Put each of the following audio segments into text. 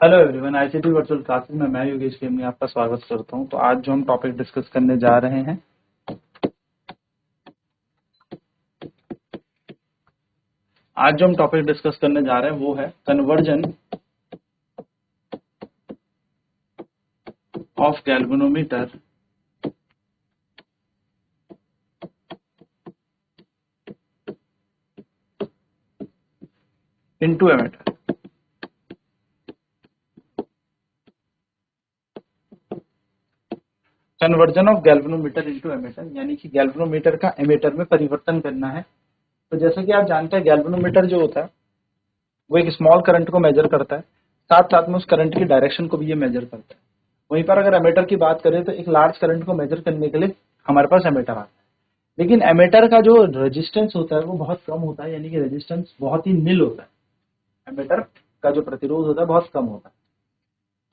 Hello everyone, ICT virtual classes में मैं योगेश खेमनी आपका स्वागत करता हूं। तो आज जो हम टॉपिक डिस्कस करने जा रहे हैं वो है conversion of galvanometer into ammeter. Conversion of galvanometer into ammeter यानी कि गैल्वेनोमीटर का एमीटर में परिवर्तन करना है। तो जैसा कि आप जानते हैं, गैल्वेनोमीटर जो होता है वो एक स्मॉल करंट को मेजर करता है, साथ साथ में उस करंट की डायरेक्शन को भी ये मेजर करता है। वहीं पर अगर एमीटर की बात करें तो एक लार्ज करंट को मेजर करने के लिए हमारे पास एमीटर आता है, लेकिन एमीटर का जो रेजिस्टेंस होता है वो बहुत कम होता है, यानी कि रेजिस्टेंस बहुत ही निल होता है। एमीटर का जो प्रतिरोध होता है बहुत कम होता है।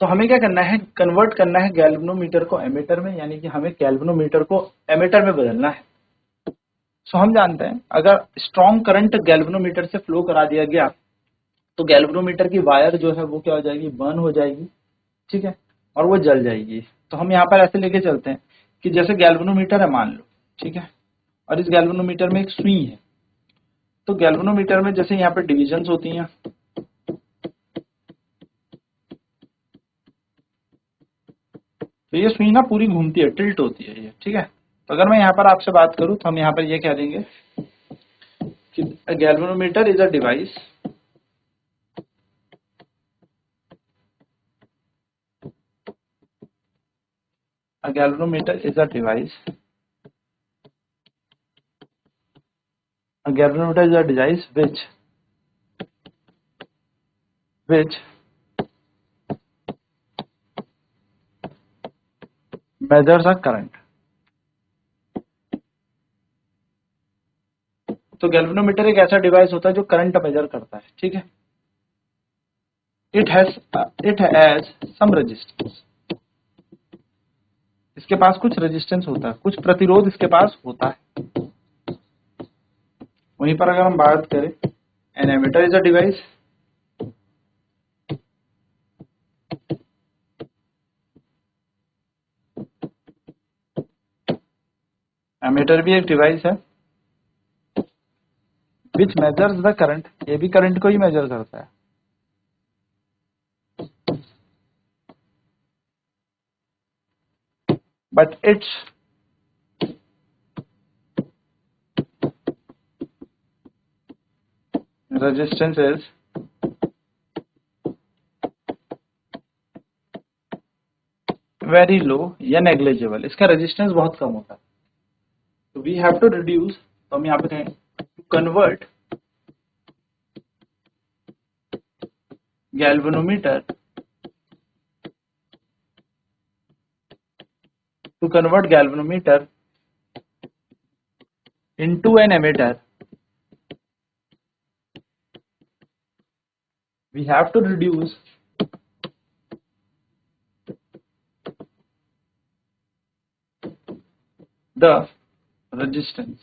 तो हमें क्या करना है, कन्वर्ट करना है गैल्वेनोमीटर को एमीटर में, यानी कि हमें गैल्वेनोमीटर को एमीटर में बदलना है। सो हम जानते हैं, अगर स्ट्रॉन्ग करंट गैल्वेनोमीटर से फ्लो करा दिया गया तो गैल्वेनोमीटर की वायर जो है वो क्या हो जाएगी, बर्न हो जाएगी, ठीक है, और वो जल जाएगी। तो हम यहाँ पर ऐसे लेके चलते हैं कि जैसे गैल्वेनोमीटर है मान लो, ठीक है, और इस गैल्वेनोमीटर में एक सुई है। तो गैल्वेनोमीटर में जैसे यहाँ पर डिविजन्स होती हैं, तो ये सुई ना पूरी घूमती है, टिल्ट होती है ये, ठीक है। तो अगर मैं यहाँ पर आपसे बात करूं तो हम यहाँ पर ये कह देंगे कि galvanometer is a device a galvanometer is a device a galvanometer is a device which measures a current। तो गैल्वेनोमीटर एक ऐसा डिवाइस होता है जो करंट मेजर करता है, ठीक है। इट हैज सम रेजिस्टेंस, इसके पास कुछ रेजिस्टेंस होता है, कुछ प्रतिरोध इसके पास होता है। वहीं पर अगर हम बात करें, an ammeter is a device ammeter भी एक डिवाइस है विच मेजर्स द करंट, ये भी करंट को ही मेजर करता है। But its resistance is very low या नेग्लिजिबल, इसका रेजिस्टेंस बहुत कम होता है। तो वी हैव टू रिड्यूस, तो हम यहाँ पे कहें to convert galvanometer into an emitter, we have to reduce the resistance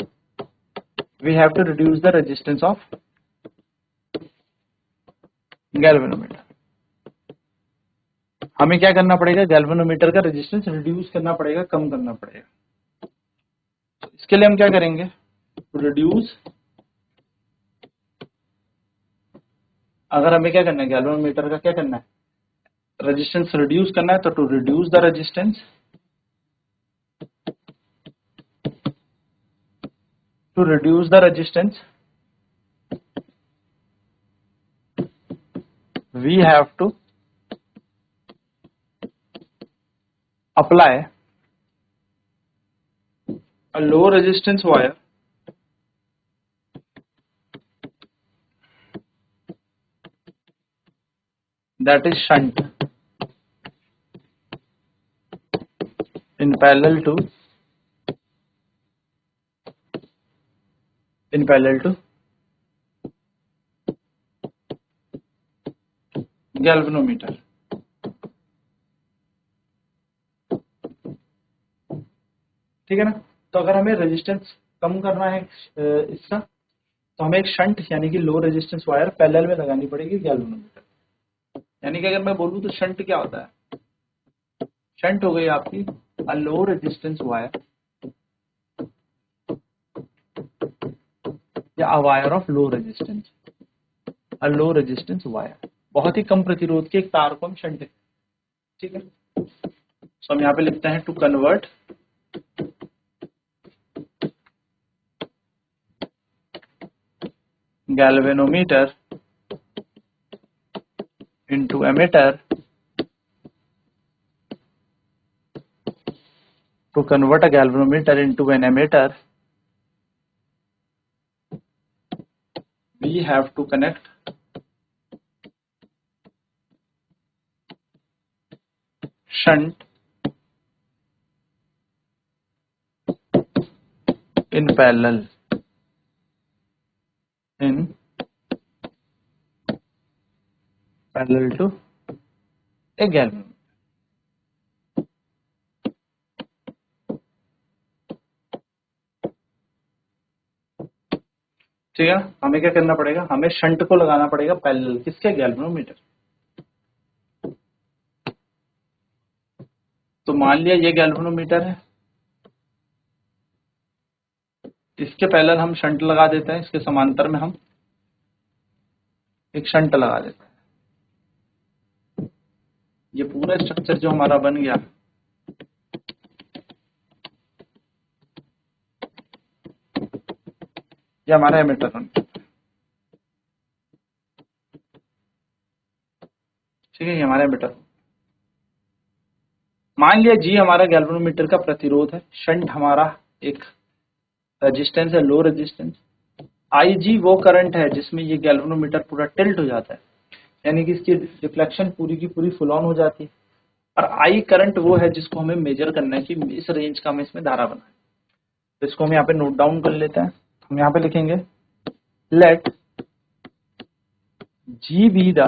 of galvanometer। हमें क्या करना पड़ेगा, गैल्वेनोमीटर का रेजिस्टेंस रिड्यूस करना पड़ेगा, कम करना पड़ेगा। तो इसके लिए हम क्या करेंगे, टू रिड्यूस, अगर हमें क्या करना है, गैल्वेनोमीटर का क्या करना है, रेजिस्टेंस रिड्यूस करना है, तो to reduce the resistance, we have to apply a low resistance wire that is shunt in parallel to galvanometer, ठीक है ना। तो अगर हमें रेजिस्टेंस कम करना है इसका, तो हमें एक शंट यानी कि लो रेजिस्टेंस वायर पैरेलल में लगानी पड़ेगी गैल्वेनोमीटर। यानी कि अगर मैं बोलूँ तो शंट क्या होता है, शंट हो गई आपकी अ लो रेजिस्टेंस वायर या a wire of low resistance, a low resistance wire, बहुत ही कम प्रतिरोध के एक तार को हम शंट, ठीक है। सो हम यहाँ पे लिखते हैं to convert galvanometer into emitter, to convert a galvanometer into an emitter, we have to connect shunt in parallel to a galvanometer। ठीक है, हमें क्या करना पड़ेगा, हमें शंट को लगाना पड़ेगा पैरेलल, किसके, गैल्वेनोमीटर। तो मान लिया ये गैल्वेनोमीटर है, इसके पैरेलल हम शंट लगा देते हैं, इसके समांतर में हम एक शंट लगा देते हैं। ये पूरा स्ट्रक्चर जो हमारा बन गया, ये हमारा एमीटर बन गया, ठीक है, ये हमारा एमीटर। मान लिया जी हमारा गैल्वेनोमीटर का प्रतिरोध है, शंट हमारा एक रेजिस्टेंस है, लो रेजिस्टेंस। आई जी वो करंट है जिसमें ये गैल्वेनोमीटर पूरा टिल्ट हो जाता है, यानी कि इसकी रिफ्लेक्शन पूरी की पूरी फुल ऑन हो जाती है। और आई करंट वो है जिसको हमें मेजर करना है कि इस रेंज का हमें इसमें धारा बना है। तो इसको हम यहाँ पे नोट डाउन कर लेते हैं। हम यहाँ पे लिखेंगे let G be the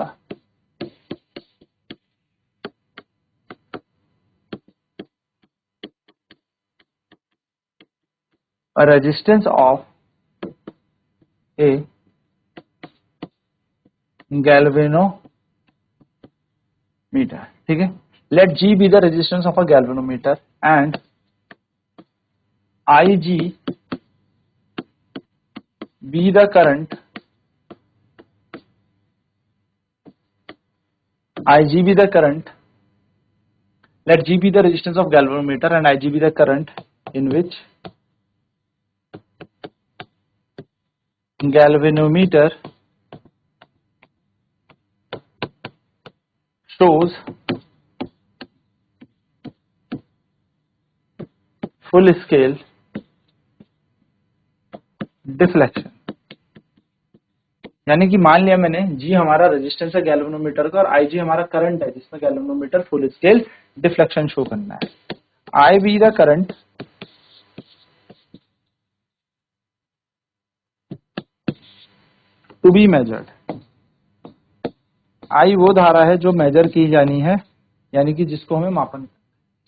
resistance of a galvanometer, ठीक है। Let G be the resistance of a galvanometer and I G be the current, IG be the current, let G be the resistance of galvanometer and IG be the current in which galvanometer shows full scale deflection। यानी कि मान लिया मैंने G हमारा resistance है galvanometer का और IG हमारा करंट है जिसमें galvanometer full scale deflection show करना है। I be the current to be measured, I वो धारा है जो मेजर की जानी है, यानी कि जिसको हमें मापन,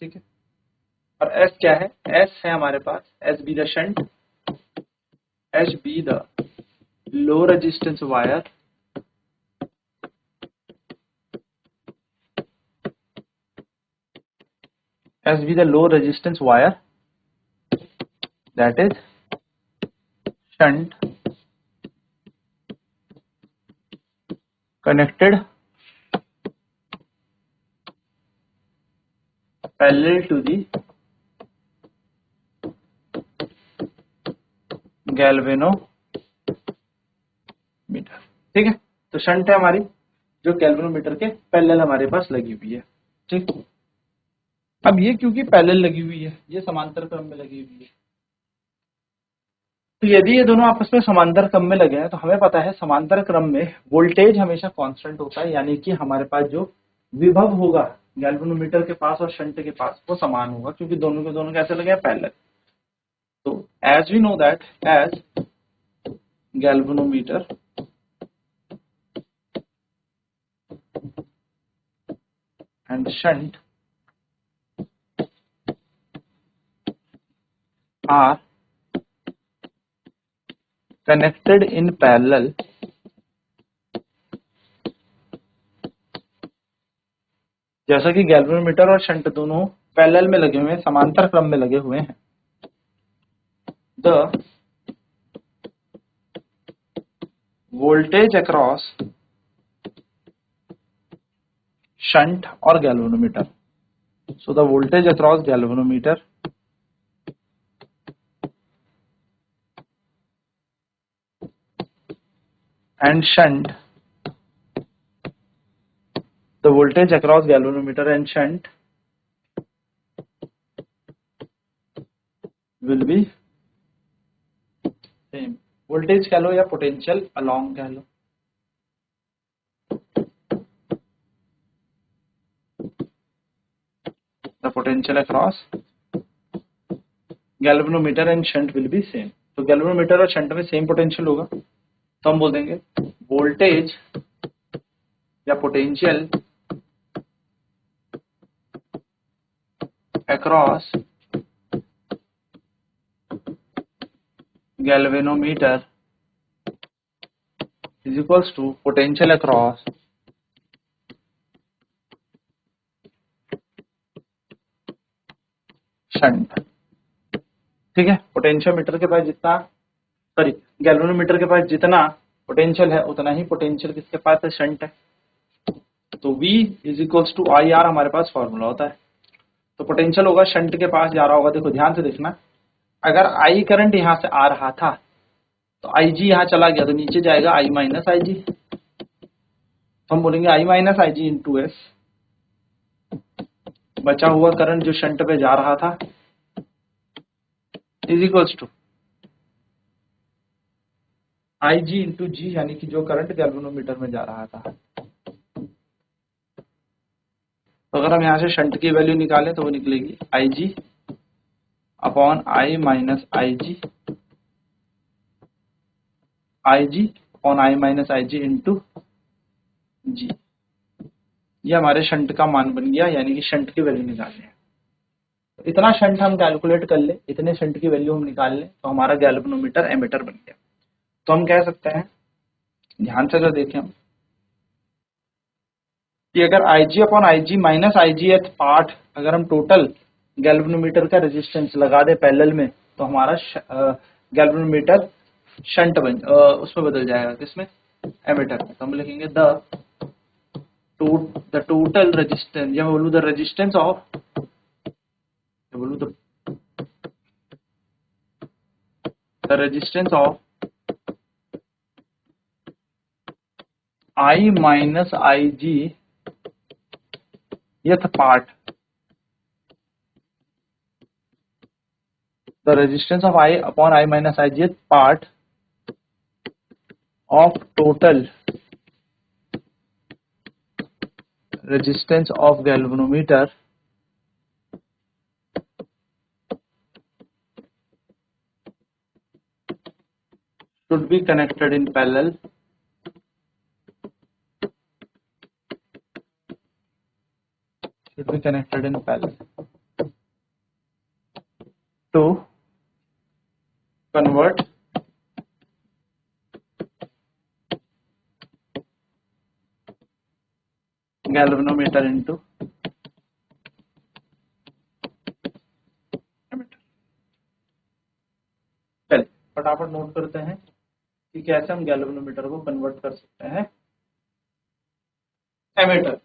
ठीक है। और S क्या है, S है हमारे पास S be the shunt, H be the low resistance wire, S be the low resistance wire that is shunt connected parallel to the galvanometer, ठीक है। तो शंट है हमारी जो गैल्वेनोमीटर के पैरेलल हमारे पास लगी हुई है, ठीक। अब ये क्योंकि पैरेलल लगी हुई है, ये समांतर क्रम में लगी हुई है, तो यदि ये दोनों आपस में समांतर क्रम में लगे हैं तो हमें पता है समांतर क्रम में वोल्टेज हमेशा कांस्टेंट होता है, यानी कि हमारे पास जो विभव होगा गैल्वेनोमीटर के पास और शंट के पास वो समान होगा, क्योंकि दोनों के दोनों कैसे लगे हैं, पैरेलल। तो as we know that as galvanometer and shunt are connected in parallel जैसा कि गैल्वेनोमीटर और शंट दोनों पैरेलल में लगे हुए हैं, समांतर क्रम में लगे हुए हैं, the voltage across shunt or galvanometer. So the voltage across galvanometer and shunt, the voltage across galvanometer and shunt will be same. Voltage कह लो या potential along कह लो, the potential across galvanometer and shunt will be same. तो galvanometer और shunt में same potential होगा, तो हम बोल देंगे voltage या potential across galvanometer is equals to potential across shunt. ठीक है, पोटेंशियोमीटर के पास जितना, सॉरी गैल्वेनोमीटर के पास जितना पोटेंशियल है उतना ही पोटेंशियल किसके पास है, शंट है। तो V is equals to I R हमारे पास फॉर्मूला होता है। तो पोटेंशियल होगा शंट के पास जा रहा होगा, देखो ध्यान से देखना, अगर I करंट यहां से आ रहा था तो IG यहां चला गया तो नीचे जाएगा I माइनस आई जी, तो हम बोलेंगे I minus I G into S, बचा हुआ करंट जो शंट पे जा रहा था is equals to I G into G, यानी कि जो करंट गैल्वेनोमीटर में जा रहा था। तो अगर हम यहाँ से शंट की वैल्यू निकालें तो वो निकलेगी I G upon I minus I G, I G upon I minus I G into G. ये हमारे शंट का मान बन गया, यानी कि शंट की वैल्यू निकालनी है। तो इतना शंट हम कैलकुलेट कर ले, इतने शंट की वैल्यू हम निकाल लें तो हमारा गैल्वेनोमीटर एमीटर बन गया। तो हम कह सकते हैं, ध्यान से अगर देखें हम, कि अगर आई G upon I G minus I जी एथ पार्ट अगर हम टोटल गैल्वेनोमीटर का रेजिस्टेंस लगा दे पैरेलल में तो हमारा गैल्वेनोमीटर शंट उसमें बदल जाएगा, किसमें, एमीटर में। तो हम लिखेंगे द टोटल रेजिस्टेंस, या बोलूं द रेजिस्टेंस ऑफ, बोलूं the resistance of I minus I G यथ part, the resistance of I upon I minus I jth part of total resistance of galvanometer should be connected in parallel to convert galvanometer into ammeter. चलिए फटाफट note करते हैं कि कैसे हम galvanometer को convert कर सकते हैं एमीटर।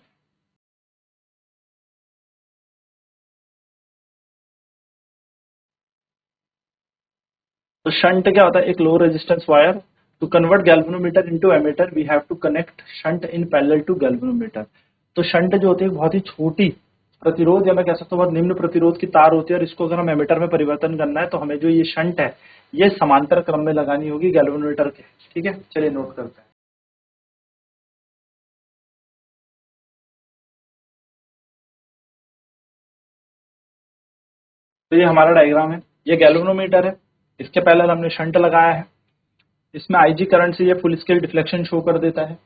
तो शंट क्या होता है, एक low resistance wire. To convert galvanometer into ammeter we have to connect shunt in parallel to galvanometer. तो शंट जो होती है बहुत ही छोटी प्रतिरोध, या मैं कह सकता हूँ बहुत निम्न प्रतिरोध की तार होती है, और इसको अगर हम एमीटर में परिवर्तन करना है तो हमें जो ये शंट है ये समांतर क्रम में लगानी होगी गैल्वेनोमीटर के। ठीक है, चलिए नोट करते हैं। तो ये हमारा डायग्राम है, ये गैल्वेनोमीटर है, इसके पहले हमने शंट लगाया है, इसमें आई जी करंट से ये फुल स्केल डिफ्लेक्शन शो कर देता है।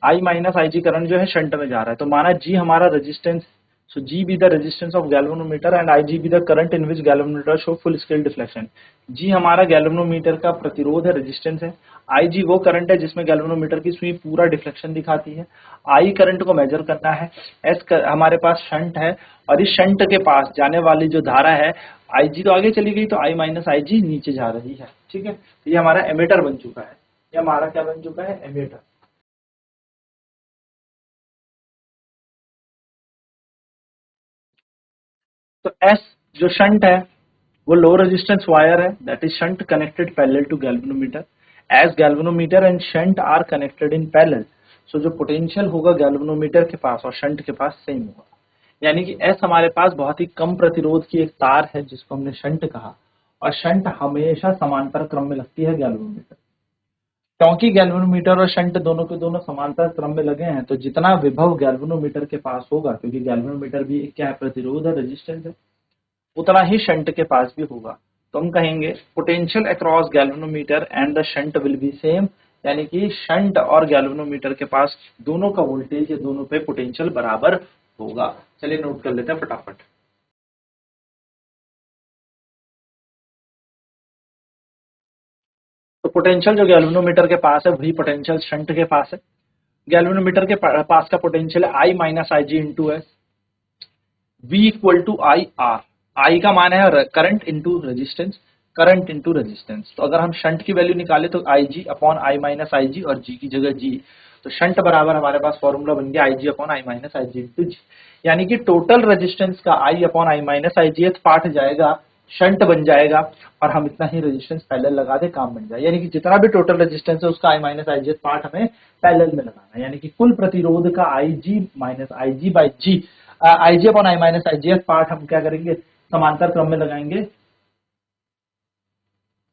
I minus I ji current जो है शंट में जा रहा है, तो माना जी हमारा resistance So G be the resistance of galvanometer and Ig be the current in which galvanometer show full scale deflection. G हमारा गैल्वेनोमीटर का प्रतिरोध है, रेजिस्टेंस है. Ig वो करंट है जिसमें गैल्वेनोमीटर की सुई पूरा डिफ्लेक्शन दिखाती है. I करंट को मेजर करना है. S हमारे पास शंट है और इस शंट के पास जाने वाली जो धारा है Ig तो आगे चली गई तो I माइनस Ig नीचे जा रही है. ठीक है, तो ये हमारा एमीटर बन चुका है. ये हमारा क्या बन चुका है? एमीटर. तो S जो शंट है वो लो रेजिस्टेंस वायर है, that is shunt connected parallel to galvanometer. As galvanometer and shunt are connected in parallel, so जो पोटेंशियल होगा गैल्वेनोमीटर के पास और शंट के पास सेम होगा. यानी कि S हमारे पास बहुत ही कम प्रतिरोध की एक तार है जिसको हमने शंट कहा, और शंट हमेशा समांतर क्रम में लगती है गैल्वेनोमीटर. क्योंकि गैल्वेनोमीटर और शंट दोनों के दोनों समांतर क्रम में लगे हैं, तो जितना विभव गैल्वेनोमीटर के पास होगा, क्योंकि गैल्वेनोमीटर भी क्या है? प्रतिरोध है, रेजिस्टेंस है, उतना ही शंट के पास भी होगा. तो हम कहेंगे potential across galvanometer and the shunt will be same, यानी कि शंट और गैल्वेनोमीटर के पास दोनों का वोल्टेज या दोनों पे पोटेंशियल बराबर होगा. चलिए नोट कर लेते हैं फटाफट. तो पोटेंशियल जो गैल्वेनोमीटर के पास है वही पोटेंशियल शंट के पास है. गैल्वेनोमीटर के पास का पोटेंशियल है I minus I G into S. V equal to I R. I का मान है current into resistance, current into resistance. तो अगर हम शंट की वैल्यू निकाले तो आई G upon I minus I जी और जी की जगह जी. तो शंट बराबर हमारे पास फॉर्मूला बन गया I G upon I minus I G into G. यानी कि टोटल रेजिस्टेंस का I upon I minus I G part जाएगा, शंट बन जाएगा, और हम इतना ही रेजिस्टेंस पैरेलल लगा दे, काम बन जाए. यानी कि जितना भी टोटल रेजिस्टेंस है उसका I minus I G part हमें पैरेलल में लगाना है. यानी कि कुल प्रतिरोध का I G minus I G by G, I G upon I minus I G part हम क्या करेंगे? समांतर क्रम में लगाएंगे,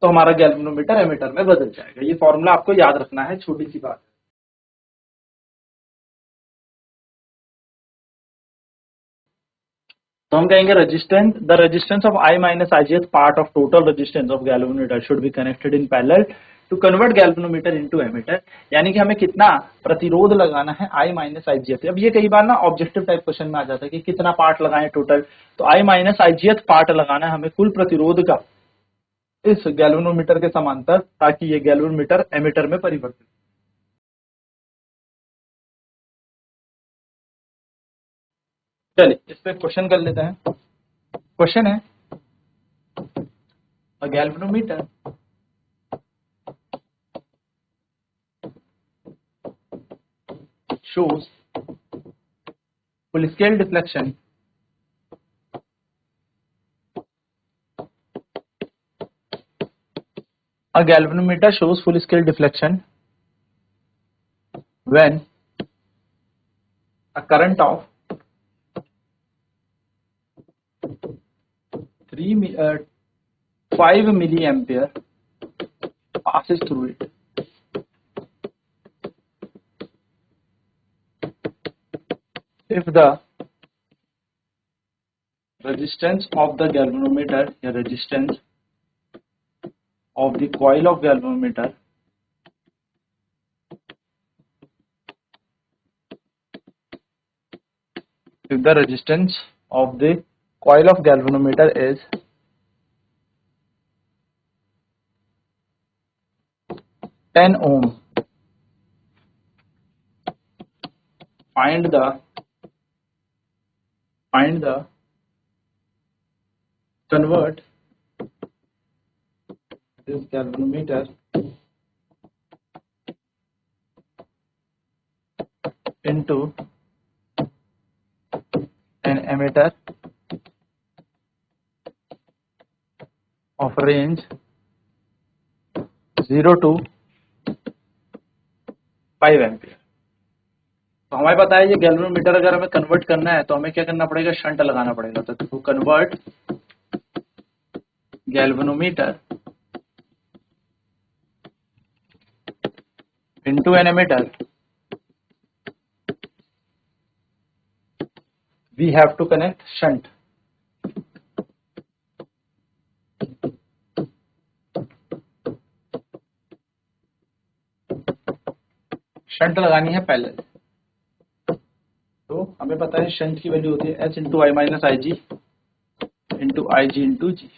तो हमारा गैल्वेनोमीटर एमीटर में बदल जाएगा. ये फॉर्मूला आपको याद रखना है, छोटी सी बात है. तो हम कहेंगे resistance, the resistance of I minus I G part of total resistance of galvanometer should be connected in parallel to convert galvanometer into ammeter. यानी कि हमें कितना प्रतिरोध लगाना है? I minus I G. अब ये कई बार ना ऑब्जेक्टिव टाइप क्वेश्चन में आ जाता है कि कितना पार्ट लगाएं टोटल. तो आई माइनस आई जी पार्ट लगाना है हमें कुल प्रतिरोध का इस गैल्वेनोमीटर के समांतर, ताकि ये गैल्वेनोमीटर एमीटर में परिवर्तित. चलिए इस पे क्वेश्चन कर लेते हैं. क्वेश्चन है अ galvanometer shows full scale deflection a galvanometer shows full scale deflection when a current of 5 milliampere passes through it. If the resistance of the galvanometer, the resistance of the coil of galvanometer if the resistance of the coil of galvanometer is 10 ohm, find the convert this galvanometer into an emitter of range 0 to 5 ampere. तो हमें पता है ये galvanometer अगर हमें convert करना है तो हमें क्या करना पड़ेगा? शंट लगाना पड़ेगा. तो to convert galvanometer into an emitter we have to connect shunt. Shunt लगानी है पैरेलल. तो हमें पता है शंट की वैल्यू होती है h into I minus I G into I G into जी।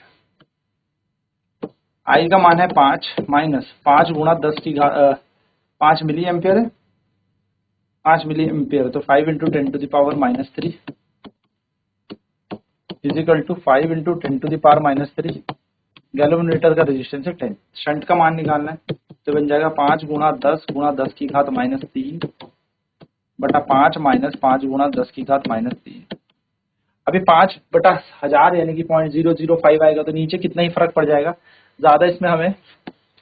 आई का मान है 5 माइनस 5 गुणा 10 की 5 मिली एम्पियर है, 5 मिली एम्पियर, तो 5 into 10 to the power minus 3 is equal to 5 into 10 to the power minus 3। Galvanometer का रेजिस्टेंस है 10, शंट का मान निकालना है तो बन जाएगा 5 गुणा 10 की घात माइनस 3 बटा 5 माइनस 5 गुणा 10 की घात माइनस 3। अभी 5 बटा 1000 यानी कि 0.005 आएगा, तो नीचे कितना ही फर्क पड़ जाएगा, ज्यादा इसमें हमें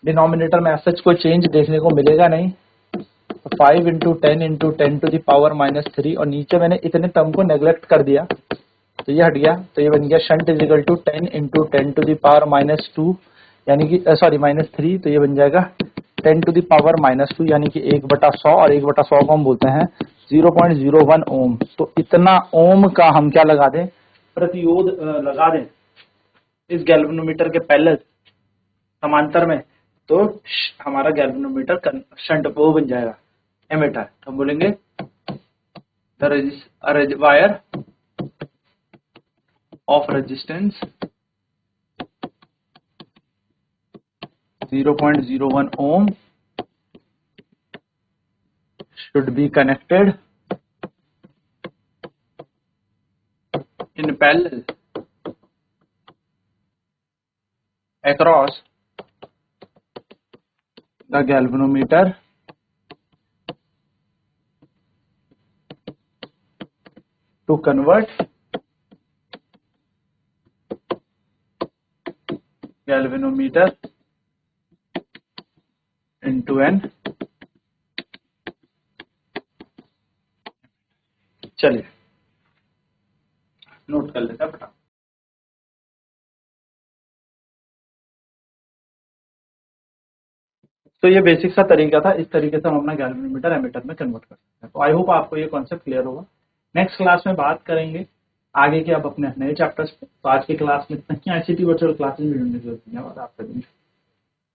डिनोमिनेटर में सच कोई चेंज देखने को मिलेगा नहीं। तो 5 into 10 to the power minus 3, और नीचे मैंने इतने टर्म को नेग्लेक्ट कर दिया तो ये हट गया, तो ये बन गया shunt is equal to 10 into 10 to the power minus 2 यानी कि सॉरी माइनस 3, तो ये बन जाएगा 10 टू द पावर माइनस 2 यानी कि 1/100, और 1/100 को हम बोलते हैं 0.01 ओम। तो इतना ओम का हम क्या लगा दें, प्रतिरोध लगा दें इस गैल्वेनोमीटर के पैरेलल समांतर में, तो हमारा गैल्वेनोमीटर शंट वो बन जाएगा एमीटर। तो हम बोलेंगे the wire of resistance 0.01 ohm should be connected in parallel across the galvanometer to convert galvanometer into an, चलिए नोट कर लेते हैं फटाफट। तो ये बेसिक सा तरीका था, इस तरीके से हम अपना गैल्वेनोमीटर एमीटर में कन्वर्ट कर सकते हैं। तो आई होप आपको ये कॉन्सेप्ट क्लियर होगा। नेक्स्ट क्लास में बात करेंगे आगे के अब अपने नए चैप्टर्स पे। तो आज की क्लास में इतना ही, ऐसी थी वर्चुअल क्लासेस में जुड़ने की जरूरत नहीं है। और आपका दिन